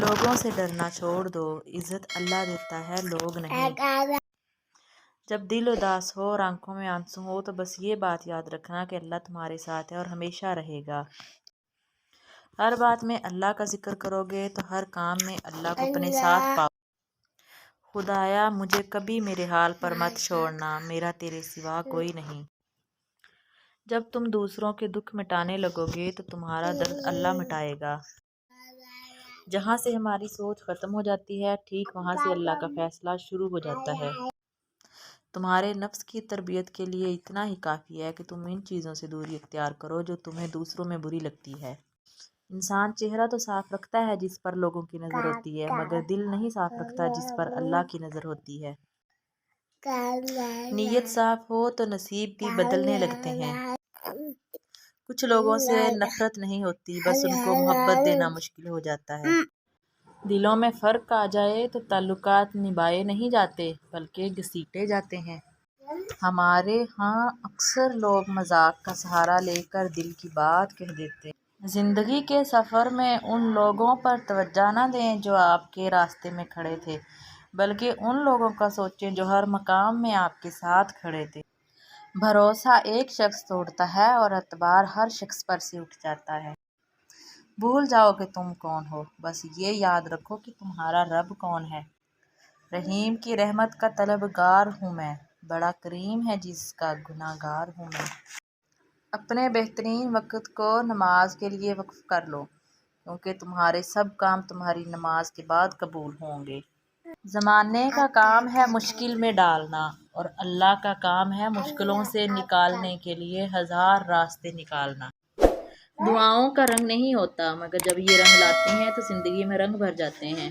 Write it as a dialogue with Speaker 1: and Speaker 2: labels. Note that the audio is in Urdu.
Speaker 1: لوگوں سے ڈرنا چھوڑ دو، عزت اللہ دیتا ہے لوگ نہیں۔ جب دل اداس ہو اور آنکھوں میں آنسو ہو تو بس یہ بات یاد رکھنا کہ اللہ تمہارے ساتھ ہے اور ہمیشہ رہے گا۔ ہر بات میں اللہ کا ذکر کرو گے تو ہر کام میں اللہ کو اپنے ساتھ پاؤ۔ خدایا مجھے کبھی میرے حال پر مت چھوڑنا، میرا تیرے سوا کوئی نہیں۔ جب تم دوسروں کے دکھ مٹانے لگو گے تو تمہارا درد اللہ مٹائے گا۔ جہاں سے ہماری سوچ ختم ہو جاتی ہے، ٹھیک وہاں سے اللہ کا فیصلہ شروع ہو جاتا ہے۔ تمہارے نفس کی تربیت کے لیے اتنا ہی کافی ہے کہ تم ان چیزوں سے دوری اختیار کرو جو تمہیں دوسروں میں بری لگتی ہے۔ انسان چہرہ تو صاف رکھتا ہے جس پر لوگوں کی نظر ہوتی ہے، مگر دل نہیں صاف رکھتا جس پر اللہ کی نظر ہوتی ہے۔ نیت صاف ہو تو نصیب بھی بدلنے لگتے ہیں۔ کچھ لوگوں سے نفرت نہیں ہوتی، بس ان کو محبت دینا مشکل ہو جاتا ہے۔ دلوں میں فرق آ جائے تو تعلقات نبھائے نہیں جاتے بلکہ گھسیٹے جاتے ہیں۔ ہمارے ہاں اکثر لوگ مذاق کا سہارا لے کر دل کی بات کہہ دیتے ہیں۔ زندگی کے سفر میں ان لوگوں پر توجہ نہ دیں جو آپ کے راستے میں کھڑے تھے، بلکہ ان لوگوں کا سوچیں جو ہر مقام میں آپ کے ساتھ کھڑے تھے۔ بھروسہ ایک شخص توڑتا ہے اور اعتبار ہر شخص پر سے اٹھ جاتا ہے۔ بھول جاؤ کہ تم کون ہو، بس یہ یاد رکھو کہ تمہارا رب کون ہے۔ رحیم کی رحمت کا طلبگار ہوں میں، بڑا کریم ہے جس کا گناہ گار ہوں میں۔ اپنے بہترین وقت کو نماز کے لیے وقف کر لو، کیونکہ تمہارے سب کام تمہاری نماز کے بعد قبول ہوں گے۔ زمانے کا کام ہے مشکل میں ڈالنا، اور اللہ کا کام ہے مشکلوں سے نکالنے کے لیے ہزار راستے نکالنا۔ دعاؤں کا رنگ نہیں ہوتا، مگر جب یہ رنگ لاتے ہیں تو زندگی میں رنگ بھر جاتے ہیں۔